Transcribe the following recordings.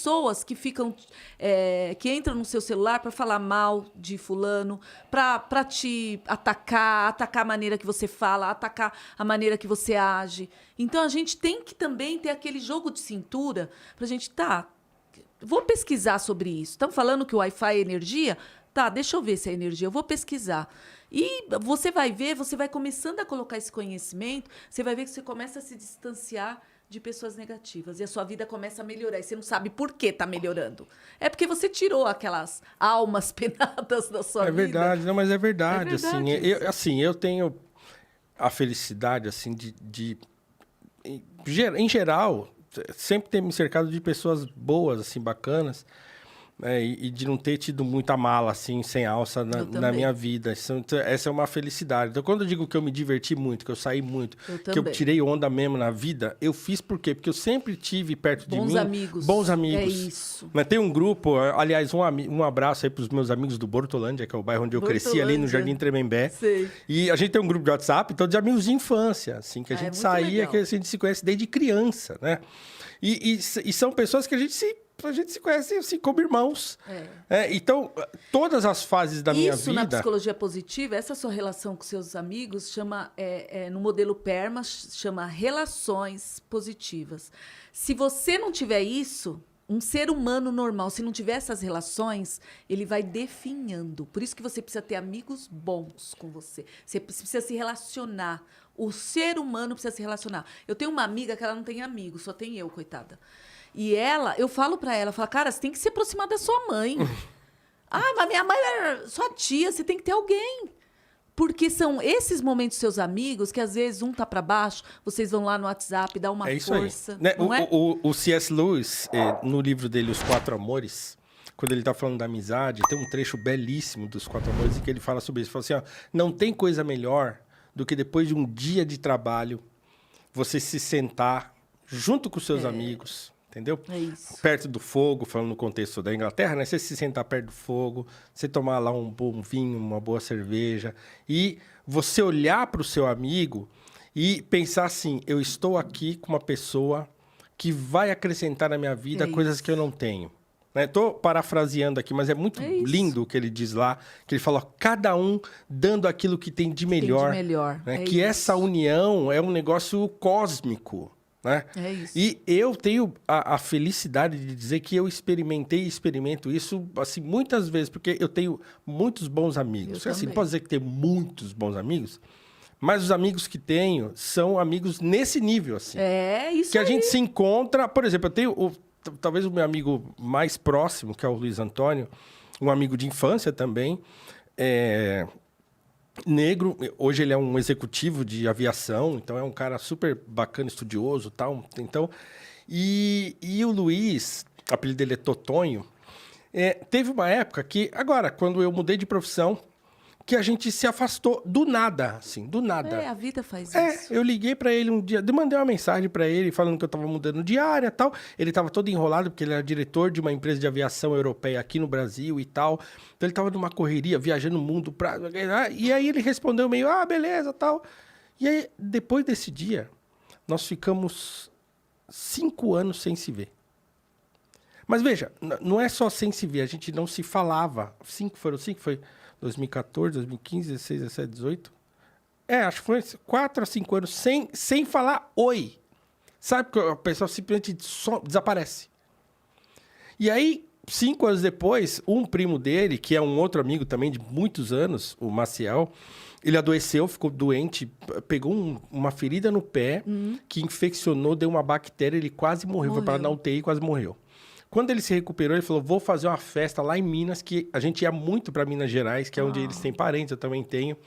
pessoas que ficam, que entram no seu celular para falar mal de fulano, para te atacar a maneira que você fala, atacar a maneira que você age. Então, a gente tem que também ter aquele jogo de cintura para a gente, vou pesquisar sobre isso. Estão falando que o Wi-Fi é energia? Tá, deixa eu ver se é energia. Eu vou pesquisar. E você vai ver, você vai começando a colocar esse conhecimento, você vai ver que você começa a se distanciar de pessoas negativas. E a sua vida começa a melhorar. E você não sabe por que está melhorando. É porque você tirou aquelas almas penadas da sua vida. É verdade, não, mas é verdade. É verdade Eu tenho a felicidade, assim, em geral, sempre ter me cercado de pessoas boas, assim, bacanas, e de não ter tido muita mala, assim, sem alça na minha vida. Essa é uma felicidade. Então, quando eu digo que eu me diverti muito, que eu saí muito, que eu tirei onda mesmo na vida, eu fiz por quê? Porque eu sempre tive perto de mim... Bons amigos. É isso. Tem um grupo, aliás, um abraço aí para os meus amigos do Bortolândia, que é o bairro onde eu cresci, ali no Jardim Tremembé. Sei. E a gente tem um grupo de WhatsApp, então, de amigos de infância, assim, que a gente saía, legal. Que a gente se conhece desde criança, né? E são pessoas que a gente se conhece assim, como irmãos. Então, todas as fases da minha vida... Isso, na psicologia positiva, essa sua relação com seus amigos chama, no modelo PERMA, chama relações positivas. Se você não tiver isso, um ser humano normal, se não tiver essas relações, ele vai definhando. Por isso que você precisa ter amigos bons com você. Você precisa se relacionar. O ser humano precisa se relacionar. Eu tenho uma amiga que ela não tem amigos, só tem eu, coitada. E eu falo pra ela, cara, você tem que se aproximar da sua mãe. Mas minha mãe é sua tia, você tem que ter alguém. Porque são esses momentos seus amigos que, às vezes, um tá pra baixo, vocês vão lá no WhatsApp, dá uma força. Aí. Né? Não o C.S. Lewis, no livro dele, Os Quatro Amores, quando ele tá falando da amizade, tem um trecho belíssimo dos Quatro Amores em que ele fala sobre isso. Ele fala assim, não tem coisa melhor do que depois de um dia de trabalho, você se sentar junto com seus amigos... Entendeu? É isso. Perto do fogo, falando no contexto da Inglaterra, né? Você se sentar perto do fogo, você tomar lá um bom vinho, uma boa cerveja, e você olhar para o seu amigo e pensar assim, eu estou aqui com uma pessoa que vai acrescentar na minha vida coisas que eu não tenho. Estou parafraseando aqui, mas é muito lindo o que ele diz lá, que ele fala, cada um dando aquilo que tem de melhor. Né? Que essa união é um negócio cósmico. Né? É isso. E eu tenho a felicidade de dizer que eu experimento isso assim, muitas vezes, porque eu tenho muitos bons amigos. Assim, não posso dizer que tenho muitos bons amigos, mas os amigos que tenho são amigos nesse nível. Assim, isso que a gente se encontra... Por exemplo, eu tenho talvez o meu amigo mais próximo, que é o Luiz Antônio, um amigo de infância também, negro, hoje ele é um executivo de aviação, então é um cara super bacana, estudioso e tal. Então, e o Luiz, o apelido dele é Totonho, teve uma época que, agora, quando eu mudei de profissão, que a gente se afastou do nada, assim, do nada. A vida faz isso. Eu liguei pra ele um dia, mandei uma mensagem pra ele falando que eu tava mudando de área e tal. Ele tava todo enrolado porque ele era diretor de uma empresa de aviação europeia aqui no Brasil e tal. Então ele tava numa correria, viajando o mundo pra... E aí ele respondeu meio, beleza, tal. E aí, depois desse dia, nós ficamos 5 anos sem se ver. Mas veja, não é só sem se ver, a gente não se falava. Foram 5, foi 2014, 2015, 16, 17, 18. Acho que foi 4 a 5 anos sem falar oi. Sabe, porque a pessoa simplesmente desaparece. E aí, 5 anos depois, um primo dele, que é um outro amigo também de muitos anos, o Maciel, ele adoeceu, ficou doente, pegou uma ferida no pé, que infeccionou, deu uma bactéria, ele quase morreu. Foi para na UTI e quase morreu. Quando ele se recuperou, ele falou, vou fazer uma festa lá em Minas, que a gente ia muito para Minas Gerais, que é onde eles têm parentes, eu também tenho.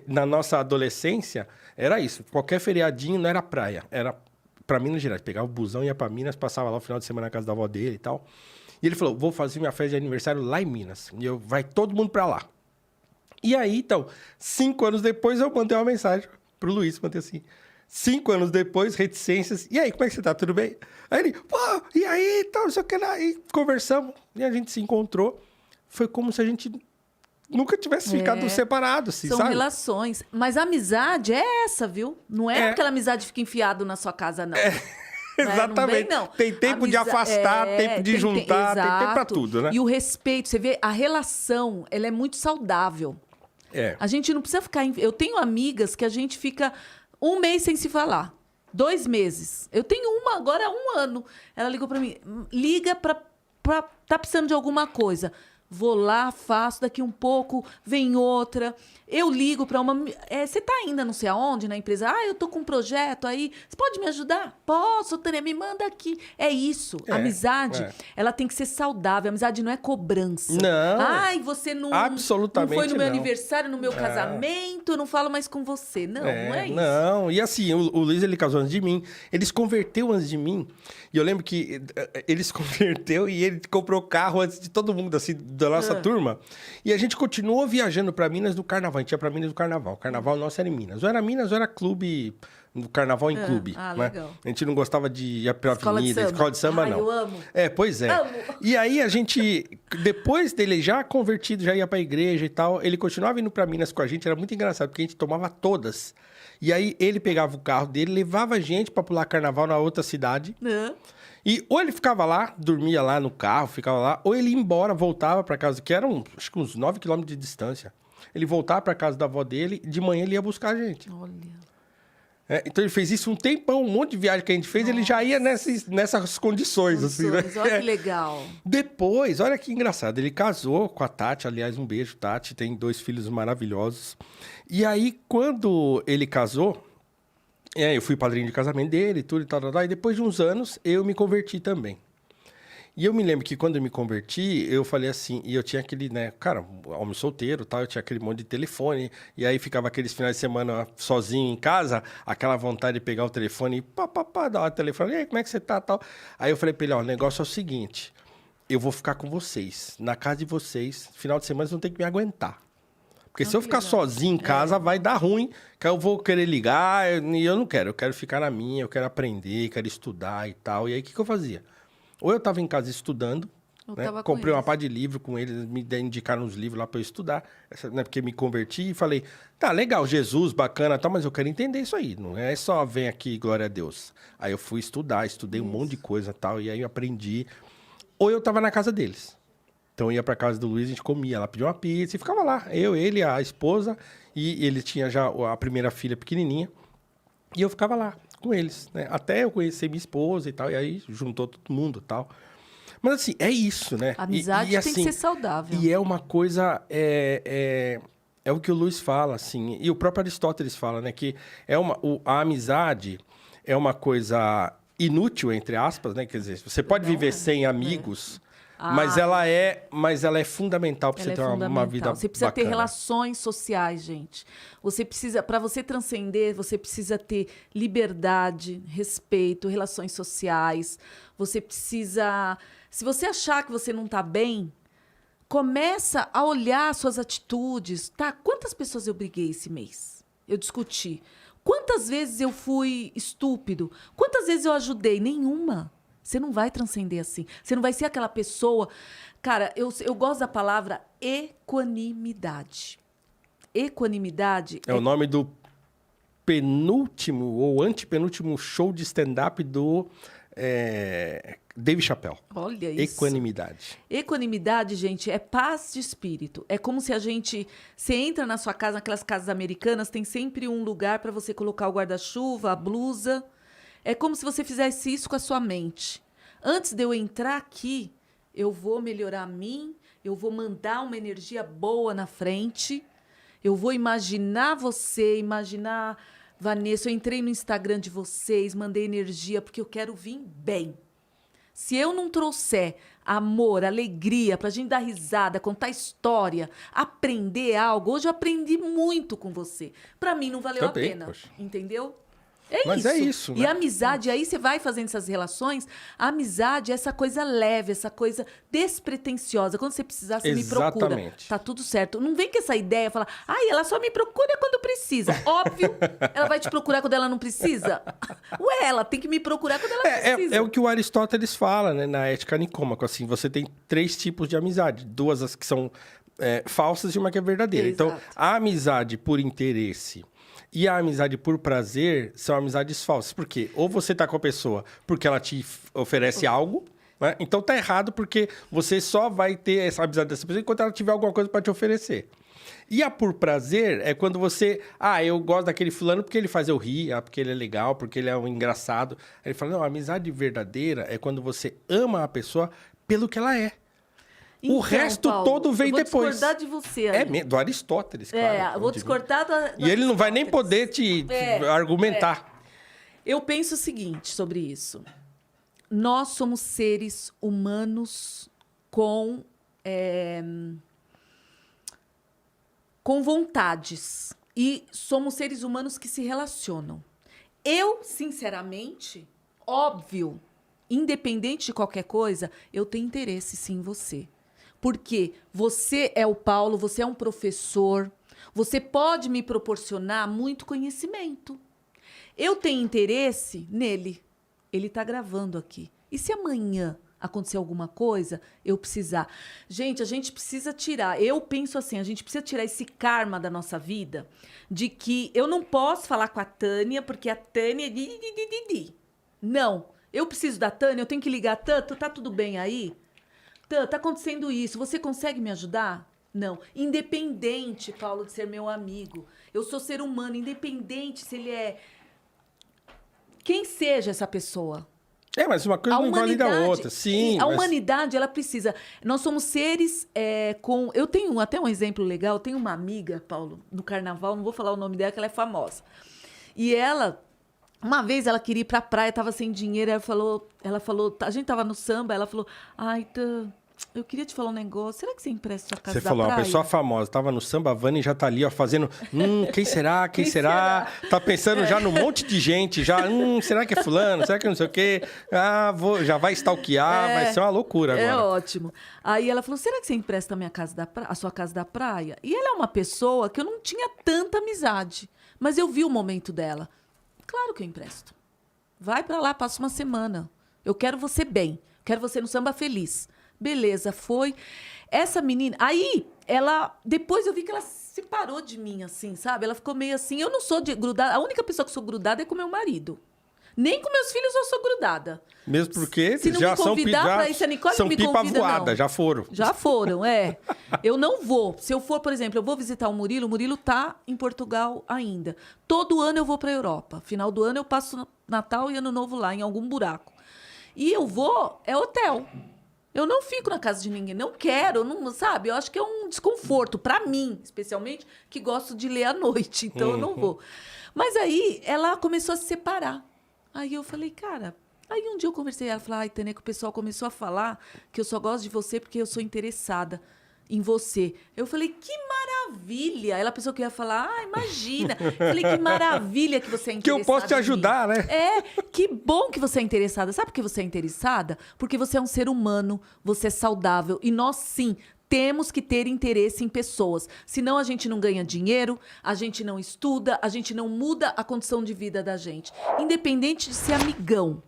Na nossa adolescência, era isso. Qualquer feriadinho não era praia, era para Minas Gerais. Pegava o busão, ia para Minas, passava lá o final de semana na casa da avó dele e tal. E ele falou, vou fazer minha festa de aniversário lá em Minas. E vai todo mundo para lá. E aí, então, 5 anos depois, eu mandei uma mensagem pro Luiz, mandei assim... 5 anos depois, reticências. E aí, como é que você tá? Tudo bem? Aí ele, e aí? Tal, não sei o que lá. E conversamos. E a gente se encontrou. Foi como se a gente nunca tivesse ficado separado, assim, São sabe? relações. Mas a amizade é essa, viu? Não é aquela amizade que fica enfiado na sua casa, não. Exatamente. Não. Tem tempo de afastar, tempo de juntar, tem tempo pra tudo, né? E o respeito, você vê, a relação, ela é muito saudável. A gente não precisa ficar... Eu tenho amigas que a gente fica 1 mês sem se falar. 2 meses. Eu tenho uma agora há 1 ano. Ela ligou pra mim. Liga tá precisando de alguma coisa. Vou lá, faço, daqui um pouco, vem outra. Eu ligo para uma... você tá ainda não sei aonde na empresa? Eu tô com um projeto aí. Você pode me ajudar? Posso, Tânia, me manda aqui. É isso. Amizade, ela tem que ser saudável. Amizade não é cobrança. Não. Você não... Absolutamente não foi no meu não. aniversário, no meu casamento, eu não falo mais com você. Não é isso. Não, e assim, o Luiz, ele casou antes de mim. Ele se converteu antes de mim. E eu lembro que ele se converteu e ele comprou carro antes de todo mundo, assim, da nossa turma. E a gente continuou viajando para Minas no carnaval. A gente ia para Minas no carnaval. O carnaval nosso era em Minas. Ou era Minas ou era clube, no carnaval em clube. Né? Legal. A gente não gostava de ir pra escola avenida, escola de samba, não. Eu amo. Pois é. Amo. E aí a gente, depois dele já convertido, já ia pra igreja e tal, ele continuava vindo pra Minas com a gente. Era muito engraçado, porque a gente tomava todas. E aí ele pegava o carro dele, levava a gente pra pular carnaval na outra cidade. E ou ele ficava lá, dormia lá no carro, ficava lá, ou ele ia embora, voltava pra casa, que eram acho que uns 9 quilômetros de distância. Ele voltava pra casa da avó dele, de manhã ele ia buscar a gente. Olha. Então ele fez isso um tempão, um monte de viagem que a gente fez, ele já ia nessas condições, assim, né? Olha que legal. Depois, olha que engraçado, ele casou com a Tati, aliás, um beijo, Tati, tem 2 filhos maravilhosos. E aí, quando ele casou, eu fui padrinho de casamento dele, tudo e tal, e depois de uns anos, eu me converti também. E eu me lembro que quando eu me converti, eu falei assim, e eu tinha aquele, né, cara, homem solteiro, tal, eu tinha aquele monte de telefone, e aí ficava aqueles finais de semana sozinho em casa, aquela vontade de pegar o telefone e dar o telefone, e aí, como é que você tá, tal. Aí eu falei pra ele, o negócio é o seguinte, eu vou ficar com vocês, na casa de vocês, final de semana vocês vão ter que me aguentar. Porque se eu ficar sozinho em casa, vai dar ruim, que eu vou querer ligar, e eu não quero. Eu quero ficar na minha, eu quero aprender, quero estudar e tal. E aí, o que eu fazia? Ou eu estava em casa estudando, né? Comprei uma pá de livro com eles, me indicaram uns livros lá para eu estudar, né? Porque me converti e falei, tá, legal, Jesus, bacana, tal, mas eu quero entender isso aí. Não é só vem aqui, glória a Deus. Aí eu fui estudar, estudei um monte de coisa e tal, e aí eu aprendi. Ou eu estava na casa deles. Então eu ia pra casa do Luiz, a gente comia, ela pediu uma pizza e ficava lá. Eu, ele, a esposa, e ele tinha já a primeira filha pequenininha. E eu ficava lá com eles, né? Até eu conhecer minha esposa e tal, e aí juntou todo mundo e tal. Mas assim, é isso, né? A amizade assim, tem que ser saudável. E é uma coisa, é o que o Luiz fala, assim, e o próprio Aristóteles fala, né? Que a amizade é uma coisa inútil, entre aspas, né? Quer dizer, você pode viver sem amigos... Mas ela é fundamental para você ter uma vida Você precisa bacana. ter relações sociais, gente. Você precisa, para você transcender, você precisa ter liberdade, respeito, relações sociais. Você precisa... Se você achar que você não está bem, começa a olhar suas atitudes. Tá? Quantas pessoas eu briguei esse mês? Eu discuti. Quantas vezes eu fui estúpido? Quantas vezes eu ajudei? Nenhuma. Você não vai transcender assim. Você não vai ser aquela pessoa... Cara, eu gosto da palavra equanimidade. Equanimidade... É o nome do penúltimo ou antepenúltimo show de stand-up do Dave Chappelle. Olha isso. Equanimidade. Equanimidade, gente, é paz de espírito. É como se você entra na sua casa, naquelas casas americanas, tem sempre um lugar para você colocar o guarda-chuva, a blusa... É como se você fizesse isso com a sua mente. Antes de eu entrar aqui, eu vou melhorar a mim, eu vou mandar uma energia boa na frente, eu vou imaginar você, imaginar... Vanessa, eu entrei no Instagram de vocês, mandei energia, porque eu quero vir bem. Se eu não trouxer amor, alegria, pra gente dar risada, contar história, aprender algo... Hoje eu aprendi muito com você. Pra mim não valeu a pena, poxa. Entendeu? Mas é isso, né? E a amizade, aí você vai fazendo essas relações, a amizade é essa coisa leve, essa coisa despretensiosa. Quando você precisar, você me procura. Tá tudo certo. Não vem com essa ideia, falar, ela só me procura quando precisa. Óbvio, ela vai te procurar quando ela não precisa. Ué, ela tem que me procurar quando ela precisa. É o que o Aristóteles fala, né, na Ética Nicômaco. Assim, você tem 3 tipos de amizade. 2 as que são falsas e uma que é verdadeira. Exato. Então, a amizade por interesse... E a amizade por prazer são amizades falsas. Por quê? Ou você tá com a pessoa porque ela te oferece algo, né? Então tá errado porque você só vai ter essa amizade dessa pessoa enquanto ela tiver alguma coisa para te oferecer. E a por prazer é quando você... Ah, eu gosto daquele fulano porque ele faz eu rir, porque ele é legal, porque ele é um engraçado. Aí ele fala, não, a amizade verdadeira é quando você ama a pessoa pelo que ela é. Então, o resto Paulo, todo vem depois. Eu vou discordar de você aí. Do Aristóteles, claro. Eu vou discordar do E ele não vai nem poder te argumentar. Eu penso o seguinte sobre isso. Nós somos seres humanos com vontades. E somos seres humanos que se relacionam. Eu, sinceramente, óbvio, independente de qualquer coisa, eu tenho interesse sim em você. Porque você é o Paulo, você é um professor, você pode me proporcionar muito conhecimento. Eu tenho interesse nele. Ele está gravando aqui. E se amanhã acontecer alguma coisa, eu precisar... Gente, a gente precisa tirar... Eu penso assim, a gente precisa tirar esse karma da nossa vida de que eu não posso falar com a Tânia porque a Tânia é... Não. Eu preciso da Tânia, eu tenho que ligar. Tã, tá tudo bem aí? Tã, tá acontecendo isso. Você consegue me ajudar? Não. Independente, Paulo, de ser meu amigo. Eu sou ser humano, independente se ele é... Quem seja essa pessoa. Mas uma coisa não invalida a outra. Sim, a humanidade, ela precisa... Nós somos seres com... Eu tenho até um exemplo legal. Eu tenho uma amiga, Paulo, no carnaval. Não vou falar o nome dela, que ela é famosa. E ela... Uma vez ela queria ir pra praia, tava sem dinheiro. Ela falou... A gente tava no samba. Ela falou... Ai, eu queria te falar um negócio. Será que você empresta a casa da praia? Você falou, uma pessoa famosa. Tava no samba, a Vani já tá ali, ó, fazendo... quem será? Quem será? Tá pensando já num monte de gente. Já, será que é fulano? Será que não sei o quê? Já vai stalkear. Vai ser uma loucura agora. É ótimo. Aí ela falou, será que você empresta a sua casa da praia? E ela é uma pessoa que eu não tinha tanta amizade. Mas eu vi o momento dela. Claro que eu empresto. Vai pra lá, passa uma semana. Eu quero você bem. Quero você no samba feliz. Beleza, foi. Essa menina... Aí, depois eu vi que ela se separou de mim, assim, sabe? Ela ficou meio assim... Eu não sou grudada... A única pessoa que sou grudada é com meu marido. Nem com meus filhos eu sou grudada. Mesmo porque se não já me convidar são pra isso, a Nicole são não me pipa convida, voada, não. já foram. Já foram, Eu não vou. Se eu for, por exemplo, eu vou visitar o Murilo tá em Portugal ainda. Todo ano eu vou pra Europa. Final do ano eu passo Natal e Ano Novo lá, em algum buraco. E eu vou, é hotel. Eu não fico na casa de ninguém, não quero, não, sabe? Eu acho que é um desconforto pra mim, especialmente, que gosto de ler à noite, então eu não vou. Mas aí ela começou a se separar. Aí eu falei, cara... Aí um dia eu conversei, ela falou, ai, Tânia, que o pessoal começou a falar que eu só gosto de você porque eu sou interessada em você. Eu falei, que maravilha! Ela pensou que eu ia falar, imagina! Eu falei, que maravilha que você é interessada. Que eu posso te ajudar, né? Que bom que você é interessada. Sabe por que você é interessada? Porque você é um ser humano, você é saudável. E nós, sim, temos que ter interesse em pessoas. Senão a gente não ganha dinheiro, a gente não estuda, a gente não muda a condição de vida da gente. Independente de ser amigão.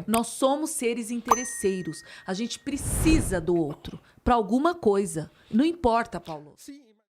Nós somos seres interesseiros. A gente precisa do outro para alguma coisa. Não importa, Paulo. Sim.